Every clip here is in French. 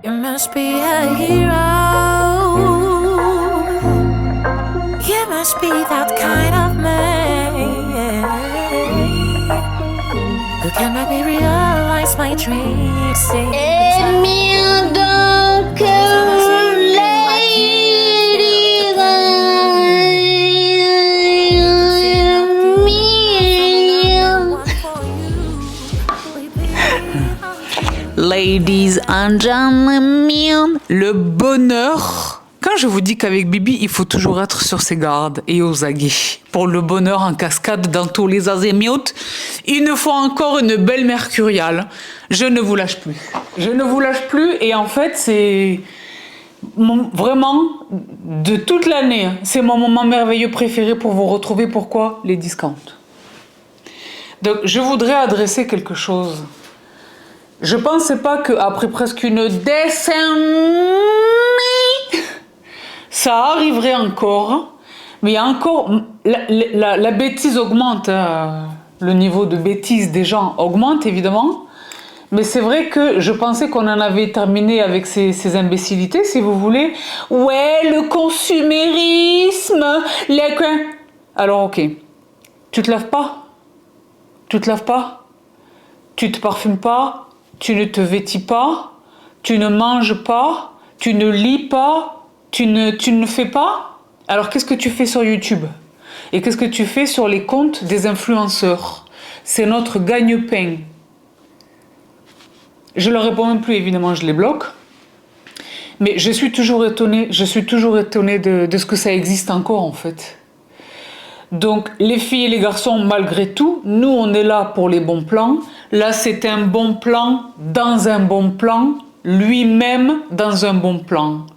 You must be a hero. You must be that kind of man who can make me realize my dreams. Aime donc Ladies and gentlemen, le bonheur. Quand je vous dis qu'avec Bibi, il faut toujours être sur ses gardes et aux aguets. Pour le bonheur en cascade dans tous les azimuts, une fois encore une belle mercuriale. Je ne vous lâche plus. Je ne vous lâche plus et en fait, c'est vraiment de toute l'année. C'est mon moment merveilleux préféré pour vous retrouver. Pourquoi? Les discounts. Donc, je voudrais adresser quelque chose. Je pensais pas qu'après presque une décennie, ça arriverait encore. Mais il y a encore... La bêtise augmente. Le niveau de bêtise des gens augmente, évidemment. Mais c'est vrai que je pensais qu'on en avait terminé avec ces imbécilités, si vous voulez. Ouais, le consumérisme, Alors, ok. Tu te laves pas? Tu te laves pas? Tu te parfumes pas? Tu ne te vêtis pas, tu ne manges pas, tu ne lis pas, tu ne fais pas. Alors qu'est-ce que tu fais sur YouTube? Et qu'est-ce que tu fais sur les comptes des influenceurs? C'est notre gagne-pain. Je leur réponds même plus, évidemment, je les bloque. Mais je suis toujours étonnée de ce que ça existe encore, en fait. Donc, les filles et les garçons, malgré tout, nous, on est là pour les bons plans. Là, c'est un bon plan dans un bon plan, lui-même dans un bon plan.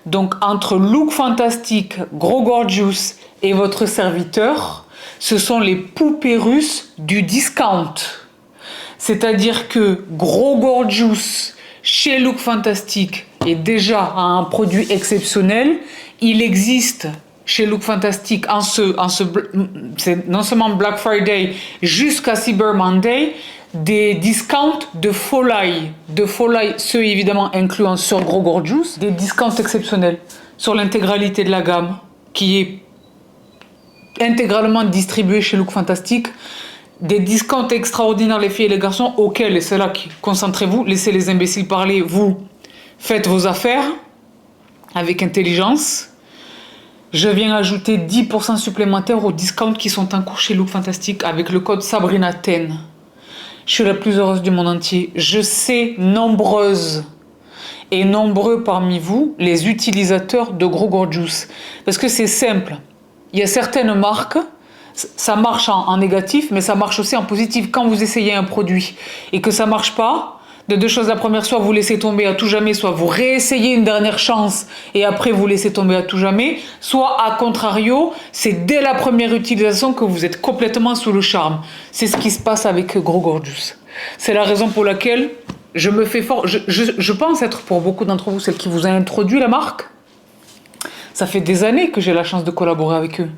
Donc, entre Look Fantastic, Gros Gorgeous et votre serviteur, ce sont les poupées russes du discount. C'est-à-dire que Gros Gorgeous, chez Look Fantastic, est déjà un produit exceptionnel. Il existe... chez Look Fantastic, c'est non seulement Black Friday jusqu'à Cyber Monday, des discounts de folie, ceux évidemment incluant sur Gros Gorgeous, des discounts exceptionnels sur l'intégralité de la gamme qui est intégralement distribuée chez Look Fantastic, des discounts extraordinaires les filles et les garçons auxquels, et c'est là que concentrez-vous, laissez les imbéciles parler, vous faites vos affaires avec intelligence. Je viens ajouter 10% supplémentaires aux discounts qui sont en cours chez Look Fantastic avec le code Sabrina10. Je suis la plus heureuse du monde entier. Je sais nombreuses et nombreux parmi vous les utilisateurs de Gros Gorgeous. Parce que c'est simple. Il y a certaines marques, ça marche en négatif, mais ça marche aussi en positif. Quand vous essayez un produit et que ça marche pas, de deux choses, la première, soit vous laissez tomber à tout jamais, soit vous réessayez une dernière chance et après vous laissez tomber à tout jamais, soit à contrario, c'est dès la première utilisation que vous êtes complètement sous le charme. C'est ce qui se passe avec Gros Gorgeous. C'est la raison pour laquelle je me fais fort. Je pense être pour beaucoup d'entre vous celle qui vous a introduit la marque. Ça fait des années que j'ai la chance de collaborer avec eux.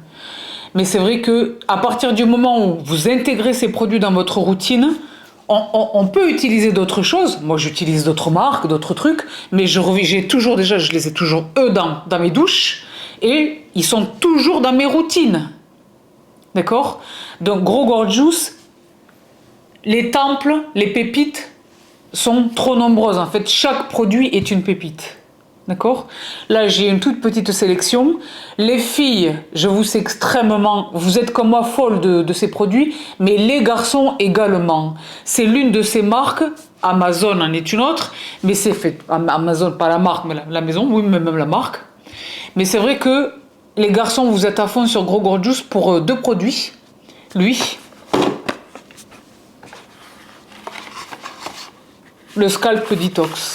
Mais c'est vrai que à partir du moment où vous intégrez ces produits dans votre routine, on peut utiliser d'autres choses. Moi, j'utilise d'autres marques, d'autres trucs, mais je les ai toujours eux dans mes douches et ils sont toujours dans mes routines. D'accord? Donc, Gros Gorgeous, les temples, les pépites sont trop nombreuses. En fait, chaque produit est une pépite. D'accord? Là, j'ai une toute petite sélection. Les filles, je vous sais extrêmement, vous êtes comme moi folle de ces produits, mais les garçons également. C'est l'une de ces marques, Amazon en est une autre, mais c'est fait, Amazon, pas la marque, mais la maison, oui, mais même la marque. Mais c'est vrai que les garçons, vous êtes à fond sur Gros Gorgeous pour deux produits. Lui, le Scalp Detox.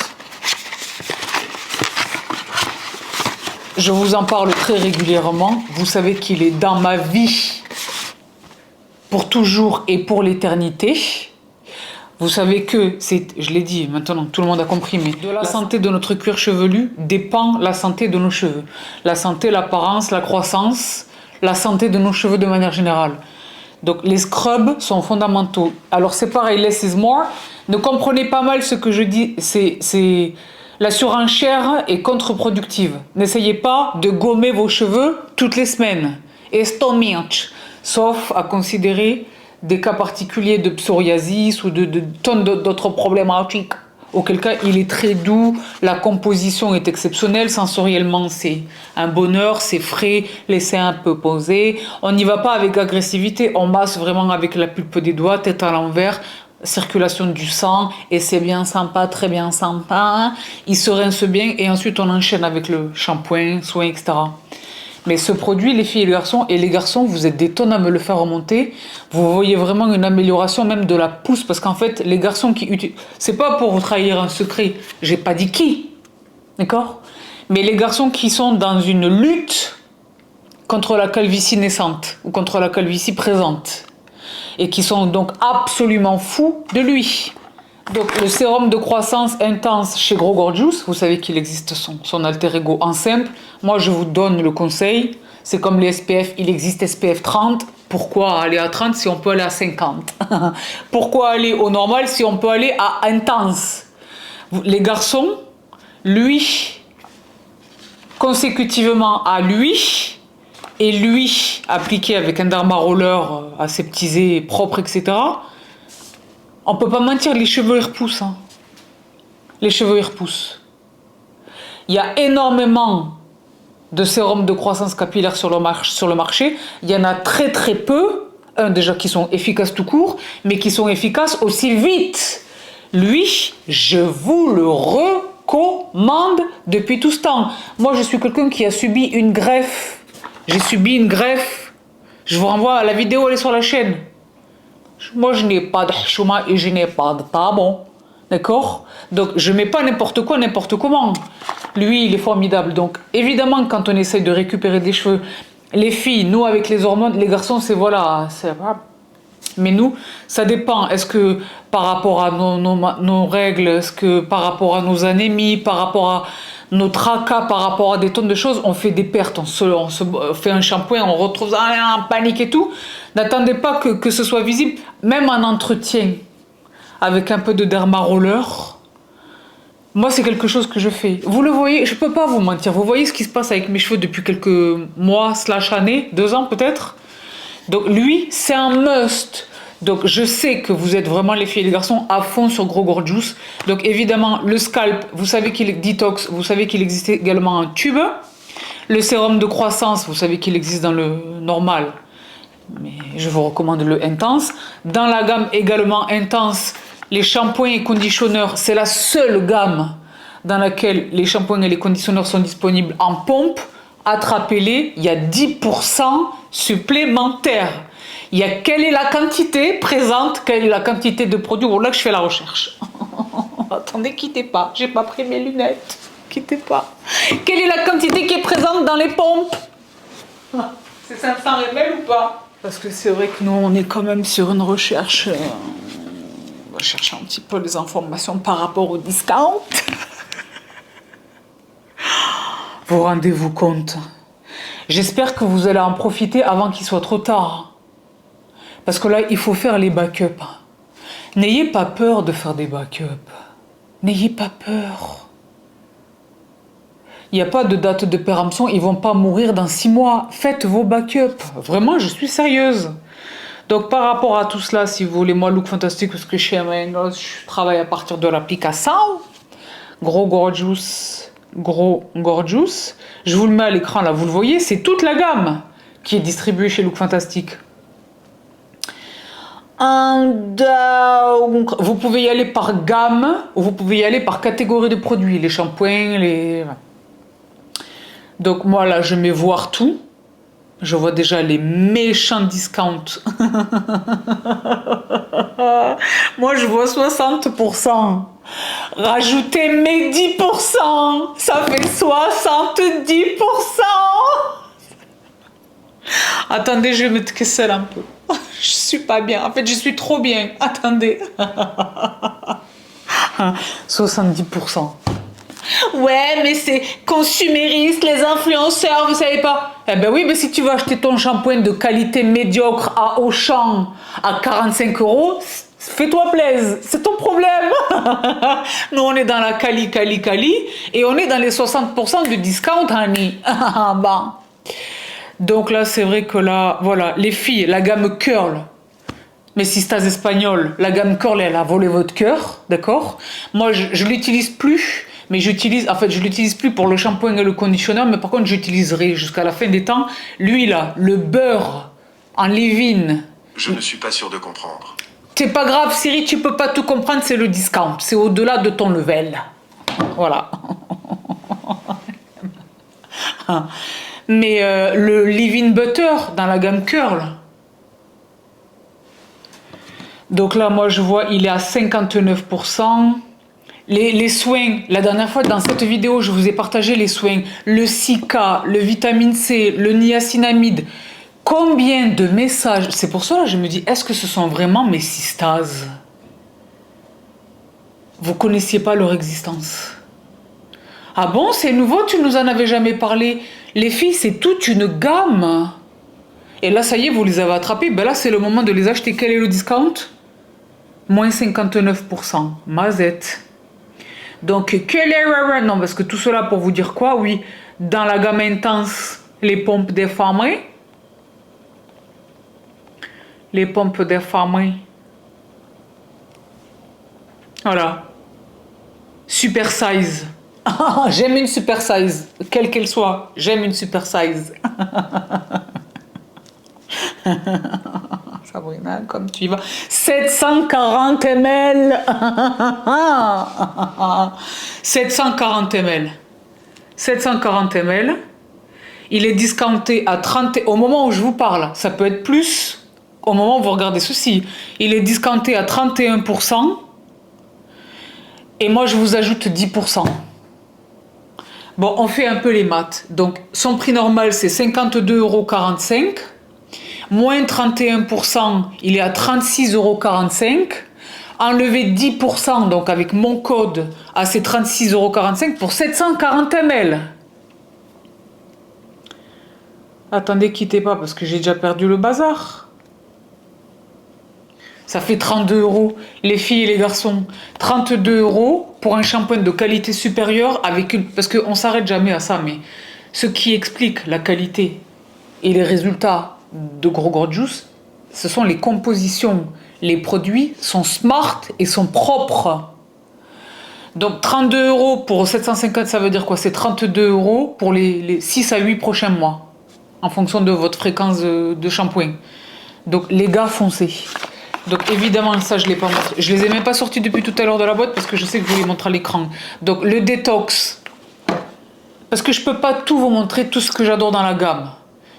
Je vous en parle très régulièrement. Vous savez qu'il est dans ma vie pour toujours et pour l'éternité. Vous savez que, je l'ai dit maintenant, tout le monde a compris, mais de la santé de notre cuir chevelu dépend la santé de nos cheveux. La santé, l'apparence, la croissance, la santé de nos cheveux de manière générale. Donc les scrubs sont fondamentaux. Alors c'est pareil, less is more. Ne comprenez pas mal ce que je dis, c'est La surenchère est contre-productive. N'essayez pas de gommer vos cheveux toutes les semaines. Estomich. Sauf à considérer des cas particuliers de psoriasis ou de tonnes d'autres problématiques. Auquel cas, il est très doux, la composition est exceptionnelle, sensoriellement, c'est un bonheur, c'est frais, laissez un peu poser. On n'y va pas avec agressivité, on masse vraiment avec la pulpe des doigts, tête à l'envers, circulation du sang, et c'est bien sympa, très bien sympa. Il se rince bien, et ensuite on enchaîne avec le shampoing, soin, etc. Mais ce produit, les filles et les garçons, vous êtes des tonnes à me le faire remonter. Vous voyez vraiment une amélioration même de la pousse. Parce qu'en fait, les garçons qui utilisent... C'est pas pour vous trahir un secret. J'ai pas dit qui. D'accord? Mais les garçons qui sont dans une lutte contre la calvitie naissante ou contre la calvitie présente. Et qui sont donc absolument fous de lui. Donc le sérum de croissance intense chez Gros Gorgeous, vous savez qu'il existe son alter ego en simple. Moi je vous donne le conseil, c'est comme les SPF, il existe SPF 30. Pourquoi aller à 30 si on peut aller à 50? Pourquoi aller au normal si on peut aller à intense? Les garçons, lui, consécutivement à lui, et lui appliqué avec un derma roller aseptisé, propre, etc. On peut pas mentir, les cheveux ils repoussent. Hein. Les cheveux ils repoussent. Il y a énormément de sérums de croissance capillaire sur le marché. Il y en a très très peu. Déjà qui sont efficaces tout court, mais qui sont efficaces aussi vite. Lui, je vous le recommande depuis tout ce temps. Moi, je suis quelqu'un qui a subi une greffe. J'ai subi une greffe. Je vous renvoie à la vidéo, elle est sur la chaîne. Moi, je n'ai pas de chouma et je n'ai pas de tabon. D'accord? Donc, je mets pas n'importe quoi, n'importe comment. Lui, il est formidable. Donc, évidemment, quand on essaye de récupérer des cheveux, les filles, nous, avec les hormones, les garçons, c'est voilà. Mais nous, ça dépend. Est-ce que par rapport à nos règles, est-ce que par rapport à nos anémies, par rapport à nos tracas, par rapport à des tonnes de choses, on fait des pertes, on se fait un shampoing, on retrouve ça en panique et tout. N'attendez pas que ce soit visible, même en entretien, avec un peu de derma roller. Moi, c'est quelque chose que je fais. Vous le voyez, je peux pas vous mentir. Vous voyez ce qui se passe avec mes cheveux depuis quelques mois, / années, 2 ans peut-être. Donc lui, c'est un must. Donc je sais que vous êtes vraiment les filles et les garçons à fond sur Gros Gorgeous. Donc évidemment, le scalp, vous savez qu'il est détox, vous savez qu'il existe également un tube. Le sérum de croissance, vous savez qu'il existe dans le normal. Mais je vous recommande le intense. Dans la gamme également intense, les shampoings et conditionneurs, c'est la seule gamme dans laquelle les shampoings et les conditionneurs sont disponibles en pompe. Attrapez-les, il y a 10% supplémentaires. Il y a quelle est la quantité présente, quelle est la quantité de produits. Bon, là que je fais la recherche. Attendez, quittez pas, j'ai pas pris mes lunettes. Quittez pas. Quelle est la quantité qui est présente dans les pompes? C'est 500 ml ou pas? Parce que c'est vrai que nous, on est quand même sur une recherche. On va chercher un petit peu les informations par rapport au discount. Vous rendez-vous compte? J'espère que vous allez en profiter avant qu'il soit trop tard. Parce que là, il faut faire les backups. N'ayez pas peur de faire des backups. N'ayez pas peur. Il n'y a pas de date de péremption, ils ne vont pas mourir dans 6 mois. Faites vos backups. Vraiment, je suis sérieuse. Donc, par rapport à tout cela, si vous voulez, moi, Look Fantastique, parce que chez Amazon, je travaille à partir de l'application Gros Gorgeous. Je vous le mets à l'écran, là, vous le voyez, c'est toute la gamme qui est distribuée chez Look Fantastique. Donc, vous pouvez y aller par gamme ou vous pouvez y aller par catégorie de produits, les shampoings, les... Donc moi là je mets voir tout, je vois déjà les méchants discounts. Moi je vois 60%. Rajoutez mes 10%, ça fait 70%. Attendez, je vais mettre que celle un peu. Je suis pas bien. En fait, je suis trop bien. Attendez. 70%. Ouais, mais c'est consumériste, les influenceurs, vous savez pas. Eh ben oui, mais si tu veux acheter ton shampoing de qualité médiocre à Auchan à 45 €, Fais-toi plaisir, c'est ton problème. Nous, on est dans la Cali, et on est dans les 60% de discount, honey. Bon. Donc là, c'est vrai que là, voilà, les filles, la gamme curl, mes sistas espagnoles, la gamme curl, elle a volé votre cœur, d'accord? Moi, je l'utilise plus, mais je l'utilise plus pour le shampoing et le conditionneur, mais par contre, j'utiliserai jusqu'à la fin des temps l'huile, le beurre en leave-in. Je ne suis pas sûr de comprendre. C'est pas grave, Siri, tu peux pas tout comprendre, c'est le discount. C'est au-delà de ton level. Voilà. Mais le leave-in butter dans la gamme curl. Donc là, moi, je vois, il est à 59%. Les soins, la dernière fois, dans cette vidéo, je vous ai partagé les soins. Le Cica, le vitamine C, le niacinamide. Combien de messages? C'est pour ça que je me dis, est-ce que ce sont vraiment mes sistas? Vous connaissiez pas leur existence? Ah bon, c'est nouveau, tu nous en avais jamais parlé. Les filles, c'est toute une gamme. Et là, ça y est, vous les avez attrapées. Ben là, c'est le moment de les acheter. Quel est le discount? Moins 59%. Mazette. Donc, quel est... Non, parce que tout cela pour vous dire quoi? Oui, dans la gamme intense, les pompes des femmes. Les pompes des femmes. Voilà. Super size. J'aime une super size. Quelle qu'elle soit. J'aime une super size. Sabrina, comme tu y vas. 740 ml. 740 ml. 740 ml. Il est discounté à 30... Au moment où je vous parle, ça peut être plus... Au moment où vous regardez ceci, il est discounté à 31%. Et moi, je vous ajoute 10%. Bon, on fait un peu les maths. Donc, son prix normal, c'est 52,45 €. Moins 31%, il est à 36,45 €. Enlever 10%, donc avec mon code, à ces 36,45 € pour 740 ml. Attendez, quittez pas, parce que j'ai déjà perdu le bazar. Ça fait 32 €, les filles et les garçons. 32 € pour un shampoing de qualité supérieure avec une... Parce qu'on ne s'arrête jamais à ça, mais ce qui explique la qualité et les résultats de Gros Gorgeous, ce sont les compositions. Les produits sont smart et sont propres. Donc 32 € pour 750, ça veut dire quoi? C'est 32 € pour les 6 à 8 prochains mois, en fonction de votre fréquence de shampoing. Donc les gars, foncez. Donc évidemment, ça je ne l'ai pas montré. Je les ai même pas sortis depuis tout à l'heure de la boîte parce que je sais que je vous les montre à l'écran. Donc le détox. Parce que je peux pas tout vous montrer, tout ce que j'adore dans la gamme.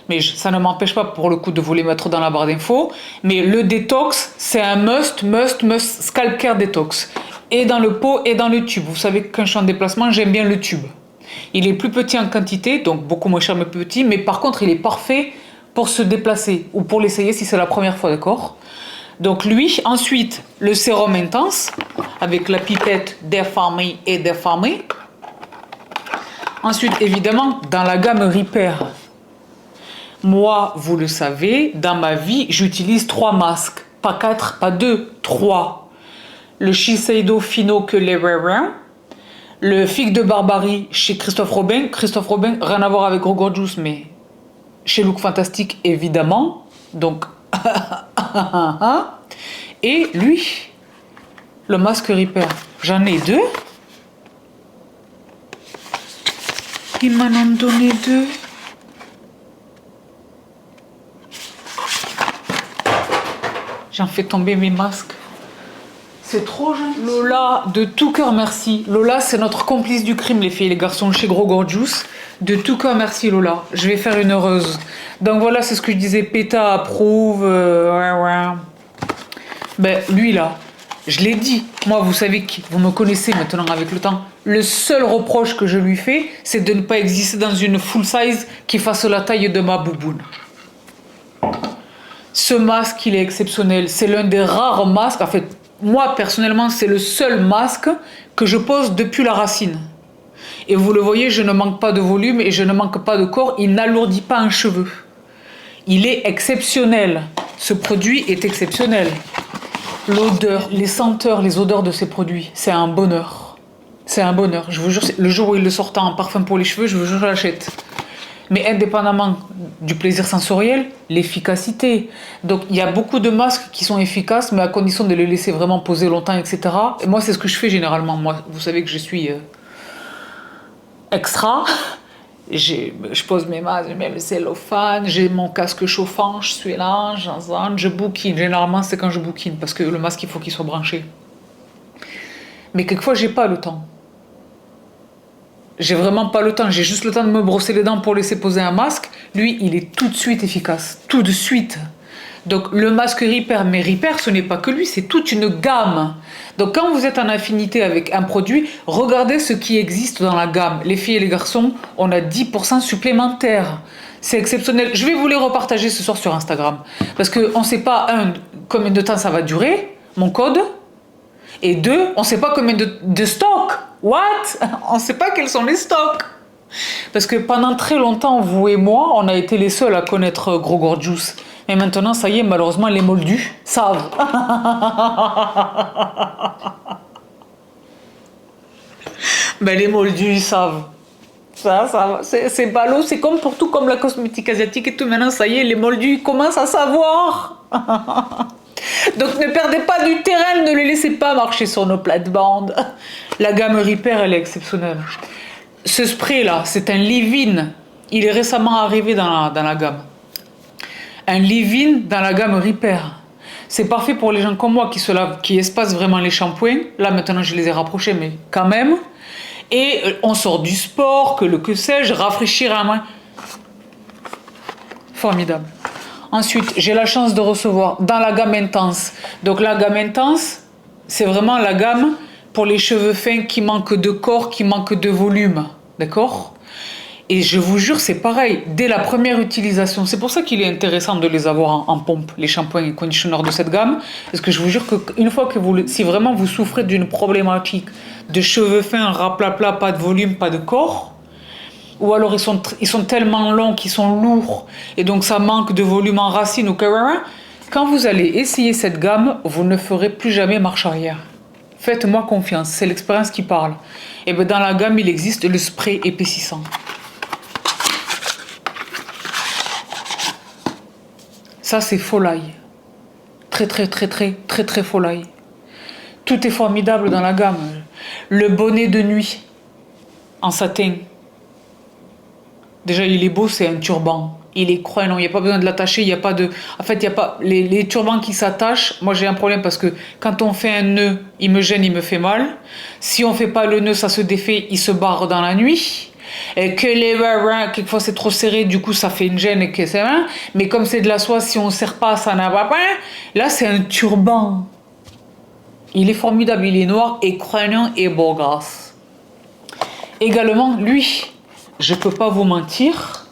Mais ça ne m'empêche pas pour le coup de vous les mettre dans la barre d'infos. Mais le détox, c'est un must scalp care détox. Et dans le pot et dans le tube. Vous savez que quand je suis en déplacement, j'aime bien le tube. Il est plus petit en quantité, donc beaucoup moins cher mais plus petit. Mais par contre, il est parfait pour se déplacer ou pour l'essayer si c'est la première fois, d'accord? Donc lui, ensuite, le sérum intense avec la pipette des familles et des familles. Ensuite, évidemment, dans la gamme Repair. Moi, vous le savez, dans ma vie, j'utilise 3 masques. Pas 4, pas 2, 3. Le Shiseido Fino que les Rare. Le Figue de Barbarie chez Christophe Robin. Christophe Robin, rien à voir avec Gros Gorgeous, mais chez Look Fantastique, évidemment. Donc... Et lui, le masque Repair, j'en ai 2. Ils m'en ont donné 2. J'en fais tomber mes masques. C'est trop gentil. Lola, de tout cœur merci. Lola, c'est notre complice du crime, les filles et les garçons, chez Gros Gorgeous. De tout cœur merci, Lola. Je vais faire une heureuse. Donc voilà, c'est ce que je disais. PETA approuve. Ben, lui là, je l'ai dit. Moi, vous savez qui, vous me connaissez maintenant avec le temps. Le seul reproche que je lui fais, c'est de ne pas exister dans une full size qui fasse la taille de ma bouboune. Ce masque, il est exceptionnel. C'est l'un des rares masques. En fait, moi, personnellement, c'est le seul masque que je pose depuis la racine. Et vous le voyez, je ne manque pas de volume et je ne manque pas de corps. Il n'alourdit pas un cheveu. Il est exceptionnel. Ce produit est exceptionnel. l'odeur, les senteurs, les odeurs de ces produits, c'est un bonheur. C'est un bonheur. Je vous jure, le jour où il le sort en parfum pour les cheveux, je vous jure, je l'achète. Mais indépendamment du plaisir sensoriel, l'efficacité. Donc il y a beaucoup de masques qui sont efficaces, mais à condition de les laisser vraiment poser longtemps, etc. Et moi, c'est ce que je fais généralement. Moi, vous savez que je suis extra. Je pose mes masques, je mets le cellophane, j'ai mon casque chauffant, je suis là, je bouquine. Généralement, c'est quand je bouquine, parce que le masque, il faut qu'il soit branché. Mais quelquefois, j'ai pas le temps. J'ai vraiment pas le temps, j'ai juste le temps de me brosser les dents pour laisser poser un masque. Lui, il est tout de suite efficace, tout de suite. Donc le masque Repair, mais Repair, ce n'est pas que lui, c'est toute une gamme. Donc quand vous êtes en affinité avec un produit, regardez ce qui existe dans la gamme. Les filles et les garçons, on a 10% supplémentaires. C'est exceptionnel. Je vais vous les repartager ce soir sur Instagram. Parce qu'on ne sait pas, un, combien de temps ça va durer, mon code. Et deux, on ne sait pas combien de stocks. What? On ne sait pas quels sont les stocks. Parce que pendant très longtemps, vous et moi, on a été les seuls à connaître Gros Gorgeous. Mais maintenant, ça y est, malheureusement, les moldus savent. Ben, les moldus, ils savent. Ça, c'est ballot. C'est comme pour tout, comme la cosmétique asiatique et tout. Maintenant, ça y est, les moldus, ils commencent à savoir. Donc ne perdez pas du terrain, ne les laissez pas marcher sur nos plates-bandes. La gamme Repair, elle est exceptionnelle. Ce spray-là, c'est un leave-in. Il est récemment arrivé dans la gamme. Un leave-in dans la gamme Repair. C'est parfait pour les gens comme moi qui espacent vraiment les shampoings. Là, maintenant, je les ai rapprochés, mais quand même. Et on sort du sport, que sais-je, rafraîchir à main. Formidable. Ensuite, j'ai la chance de recevoir dans la gamme Intense. Donc la gamme Intense, c'est vraiment la gamme pour les cheveux fins qui manquent de corps, qui manquent de volume. D'accord? Et je vous jure, c'est pareil. Dès la première utilisation, c'est pour ça qu'il est intéressant de les avoir en pompe, les shampoings et conditionneurs de cette gamme. Parce que je vous jure qu'une fois que si vraiment vous souffrez d'une problématique de cheveux fins, raplapla, pas de volume, pas de corps, ou alors ils sont tellement longs qu'ils sont lourds et donc ça manque de volume en racine ou quoi. Quand vous allez essayer cette gamme, vous ne ferez plus jamais marche arrière. Faites-moi confiance, c'est l'expérience qui parle. Et bien dans la gamme, il existe le spray épaississant. Ça, c'est Folaï. Très, très, très, très, très, très Folaï. Tout est formidable dans la gamme. Le bonnet de nuit en satin. Déjà, il est beau, c'est un turban. Il est croyant, il n'y a pas besoin de l'attacher, il n'y a pas de... En fait, il n'y a pas... Les turbans qui s'attachent, moi j'ai un problème parce que quand on fait un nœud, il me gêne, il me fait mal. Si on ne fait pas le nœud, ça se défait, il se barre dans la nuit. Et que les... Quelquefois c'est trop serré, du coup ça fait une gêne et que c'est... Mais comme c'est de la soie, si on ne serre pas, ça n'a pas... Là, c'est un turban. Il est formidable, il est noir et croyant et beau grasse. Également, lui... Je ne peux pas vous mentir.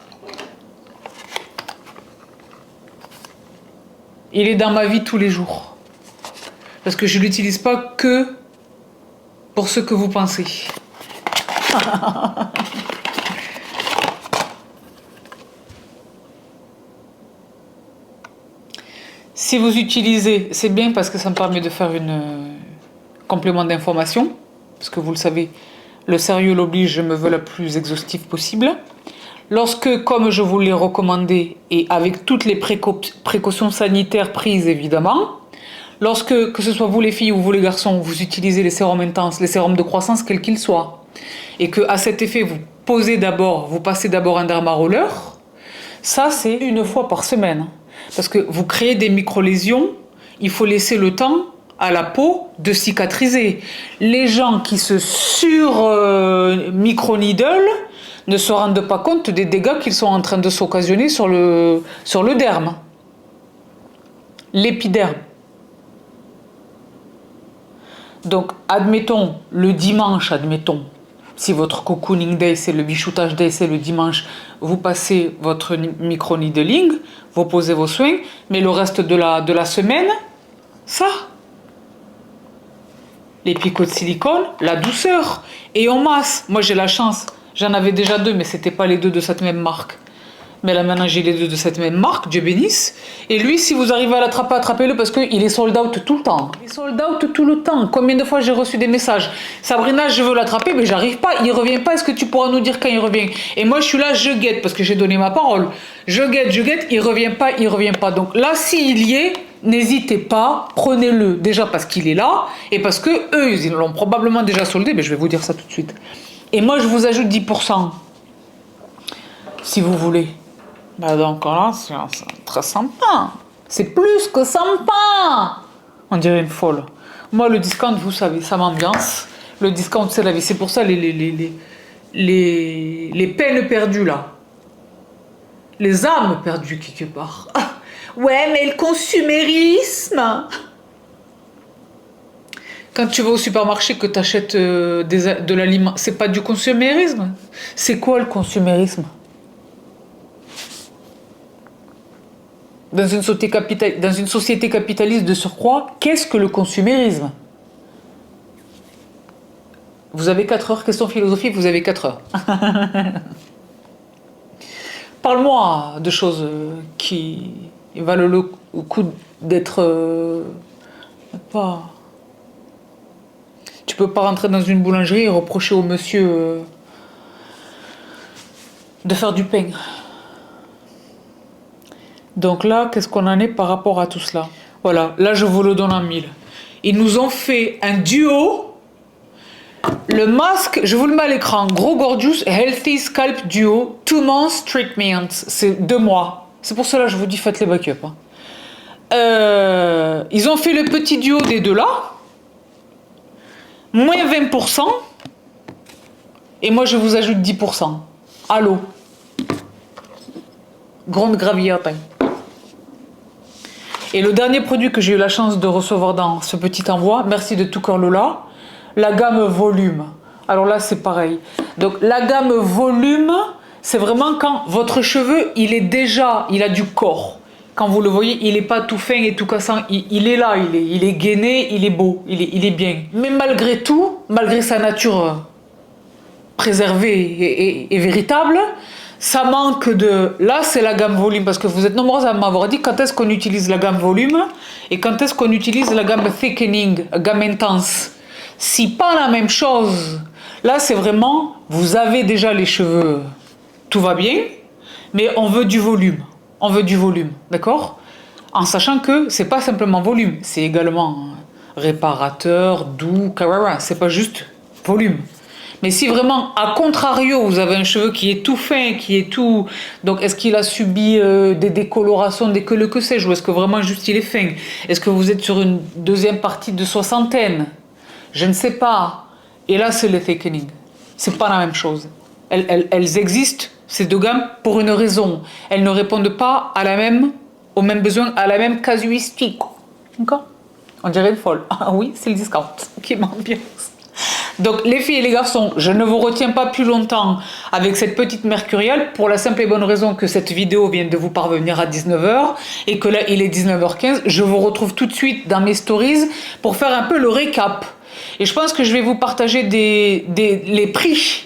Il est dans ma vie tous les jours. Parce que je ne l'utilise pas que pour ce que vous pensez. Si vous utilisez, c'est bien parce que ça me permet de faire un complément d'information. Parce que vous le savez, le sérieux l'oblige, je me veux la plus exhaustive possible. Lorsque, comme je vous l'ai recommandé, et avec toutes les précautions sanitaires prises évidemment, lorsque, que ce soit vous les filles ou vous les garçons, vous utilisez les sérums intenses, les sérums de croissance, quels qu'ils soient, et que à cet effet, vous passez d'abord un dermaroller, ça c'est une fois par semaine. Parce que vous créez des micro-lésions, il faut laisser le temps à la peau de cicatriser. Les gens qui se sur-micro-needle ne se rendent pas compte des dégâts qu'ils sont en train de s'occasionner sur le derme. L'épiderme. Donc, admettons, le dimanche, si votre cocooning day, c'est le bichoutage day, c'est le dimanche, vous passez votre micro-needling, vous posez vos soins, mais le reste de la semaine, ça. Les picots de silicone, la douceur, et en masse. Moi, j'ai la chance, j'en avais déjà 2, mais c'était pas les 2 de cette même marque. Mais là maintenant j'ai les deux de cette même marque, Dieu bénisse. Et lui, si vous arrivez à l'attraper, attrapez-le parce qu'il est sold out tout le temps. Il est sold out tout le temps. Combien de fois j'ai reçu des messages? Sabrina, je veux l'attraper, mais j'arrive pas, il revient pas, est-ce que tu pourras nous dire quand il revient? Et moi je suis là, je guette, parce que j'ai donné ma parole. Je guette, il revient pas. Donc là, s'il y est, n'hésitez pas, prenez-le. Déjà parce qu'il est là, et parce que eux, ils l'ont probablement déjà soldé, mais je vais vous dire ça tout de suite. Et moi je vous ajoute 10%. Si vous voulez. Bah donc là, c'est très sympa. C'est plus que sympa. On dirait une folle. Moi, le discount, vous savez, ça m'ambiance. Le discount, c'est la vie. C'est pour ça les peines perdues, là. Les âmes perdues, quelque part. Ah, ouais, mais le consumérisme. Quand tu vas au supermarché, que tu achètes de l'aliment, c'est pas du consumérisme. C'est quoi le consumérisme? Dans une société capitaliste de surcroît, qu'est-ce que le consumérisme? Vous avez 4 heures, question philosophique, vous avez 4 heures. Parle-moi de choses qui valent le coup d'être... pas... Tu peux pas rentrer dans une boulangerie et reprocher au monsieur de faire du pain. Donc là, qu'est-ce qu'on en est par rapport à tout cela? Voilà, là je vous le donne en 1000. Ils nous ont fait un duo. Le masque, je vous le mets à l'écran. Gros Gorgeous Healthy Scalp Duo 2 months treatment. C'est 2 mois. C'est pour cela que je vous dis faites les backups. Ils ont fait le petit duo des deux là. Moins 20%. Et moi je vous ajoute 10%. Allô. Grande gravillate. Et le dernier produit que j'ai eu la chance de recevoir dans ce petit envoi, merci de tout cœur Lola, la gamme volume. Alors là c'est pareil. Donc la gamme volume, c'est vraiment quand votre cheveu, il a du corps. Quand vous le voyez, il n'est pas tout fin et tout cassant, il est là, il est gainé, il est beau, il est bien. Mais malgré tout, malgré sa nature préservée et véritable, ça manque de... Là, c'est la gamme volume, parce que vous êtes nombreux à m'avoir dit quand est-ce qu'on utilise la gamme volume et quand est-ce qu'on utilise la gamme thickening, gamme intense. Si pas la même chose, là, c'est vraiment, vous avez déjà les cheveux, tout va bien, mais on veut du volume. On veut du volume, d'accord? En sachant que c'est pas simplement volume, c'est également réparateur, doux, carrara, c'est pas juste volume. Mais si vraiment, à contrario, vous avez un cheveu qui est tout fin, qui est tout... Donc, est-ce qu'il a subi des décolorations, que sais-je, ou est-ce que vraiment juste il est fin? Est-ce que vous êtes sur une deuxième partie de soixantaine? Je ne sais pas. Et là, c'est le thickening. C'est pas la même chose. Elles existent, ces deux gammes, pour une raison. Elles ne répondent pas aux mêmes besoins, à la même casuistique. D'accord? On dirait une folle. Ah oui, c'est le discount qui m'ambiance. Donc les filles et les garçons, je ne vous retiens pas plus longtemps avec cette petite mercuriale pour la simple et bonne raison que cette vidéo vient de vous parvenir à 19h et que là il est 19h15. Je vous retrouve tout de suite dans mes stories pour faire un peu le récap. Et je pense que je vais vous partager les prix.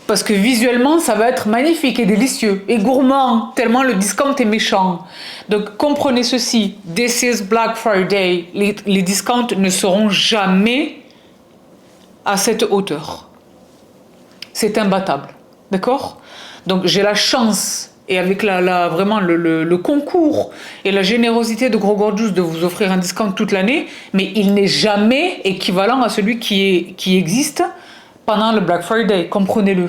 Parce que visuellement, ça va être magnifique et délicieux et gourmand, tellement le discount est méchant. Donc comprenez ceci, this is Black Friday. Les discounts ne seront jamais à cette hauteur. C'est imbattable. D'accord? Donc j'ai la chance, et avec vraiment le concours et la générosité de Gros Gorgeous de vous offrir un discount toute l'année, mais il n'est jamais équivalent à celui qui existe pendant le Black Friday, comprenez-le.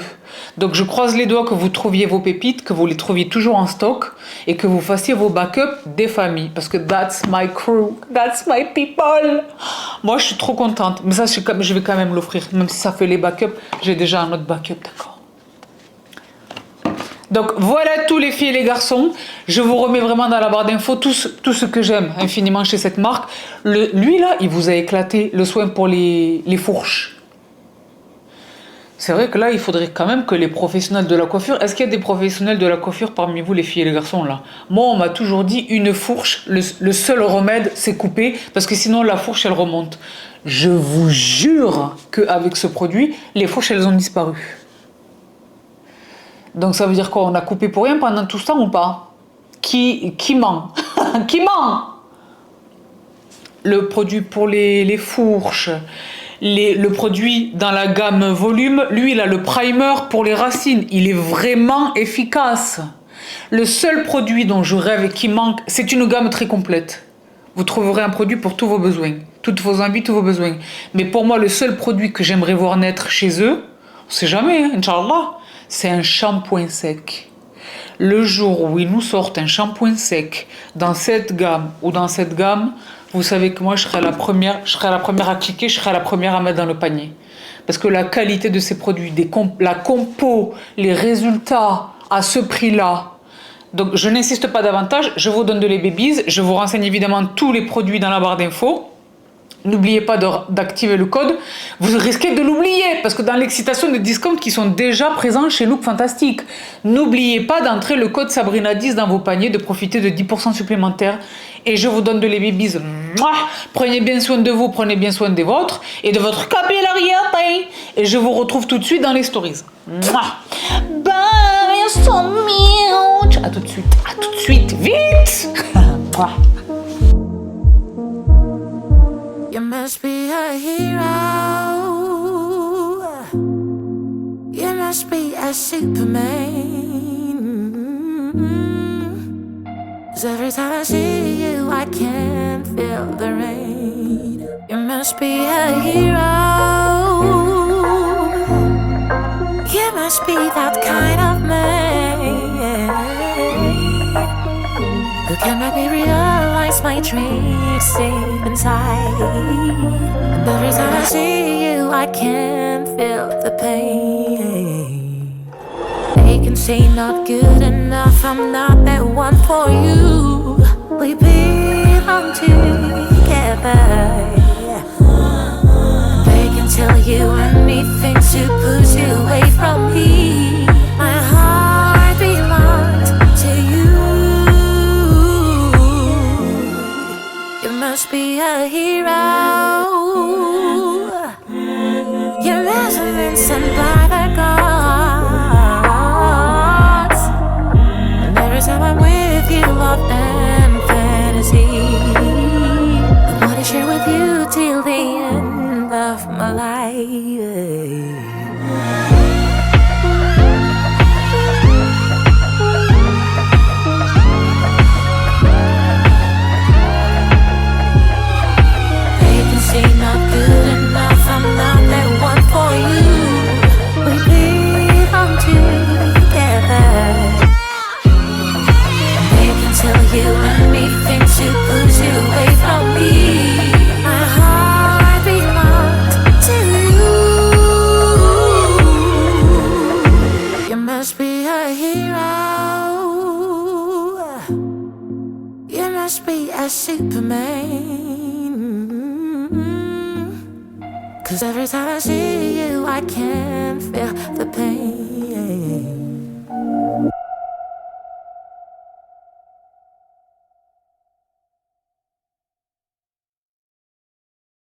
Donc je croise les doigts que vous trouviez vos pépites, que vous les trouviez toujours en stock et que vous fassiez vos backups des familles. Parce que that's my crew, that's my people. Moi je suis trop contente, mais ça je vais quand même l'offrir. Même si ça fait les backups, j'ai déjà un autre backup, d'accord. Donc voilà tous les filles et les garçons. Je vous remets vraiment dans la barre d'infos tout ce que j'aime infiniment chez cette marque. Lui là, il vous a éclaté le soin pour les fourches. C'est vrai que là, il faudrait quand même que les professionnels de la coiffure... Est-ce qu'il y a des professionnels de la coiffure parmi vous, les filles et les garçons, là? Moi, on m'a toujours dit, une fourche, le seul remède, c'est couper, parce que sinon, la fourche, elle remonte. Je vous jure qu'avec ce produit, les fourches, elles ont disparu. Donc ça veut dire quoi? On a coupé pour rien pendant tout ce temps ou pas? Qui ment? Qui ment? Le produit pour les fourches, le produit dans la gamme volume, lui il a le primer pour les racines, il est vraiment efficace. Le seul produit dont je rêve et qui manque, c'est une gamme très complète. Vous trouverez un produit pour tous vos besoins, toutes vos envies, tous vos besoins. Mais pour moi, le seul produit que j'aimerais voir naître chez eux, on sait jamais, hein, Inch'Allah, c'est un shampoing sec. Le jour où ils nous sortent un shampoing sec dans cette gamme ou dans cette gamme, vous savez que moi je serai la première à cliquer, je serai la première à mettre dans le panier. Parce que la qualité de ces produits, la compo, les résultats à ce prix-là. Donc je n'insiste pas davantage, je vous donne de les babies, je vous renseigne évidemment tous les produits dans la barre d'infos. N'oubliez pas d'activer le code. Vous risquez de l'oublier parce que dans l'excitation des discounts qui sont déjà présents chez Look Fantastique. N'oubliez pas d'entrer le code Sabrina10 dans vos paniers, de profiter de 10% supplémentaires. Et je vous donne de les babies. Mouah. Prenez bien soin de vous, prenez bien soin des vôtres et de votre capillarité. Et je vous retrouve tout de suite dans les stories. Mouah. Bye, you're so mute. À tout de suite, vite. Mouah. You must be a hero. You must be a Superman. 'Cause every time I see you, I can feel the rain. You must be a hero. You must be that kind of man who can make me realize my dreams deep inside. And every time I see you, I can feel the pain. They can say not good enough, I'm not that one for you. We belong together. They can tell you anything to push you away from me. My heart belongs to you. You must be a hero. Your measurements and by the gods. And every time I'm with you, love and fantasy. I wanna share with you till the end of my life. Not good enough, I'm not that one for you. We belong together. They can tell you anything to push you away from me. My heart belongs to you. You must be a hero. You must be a Superman. 'Cause every time I see you, I can feel the pain.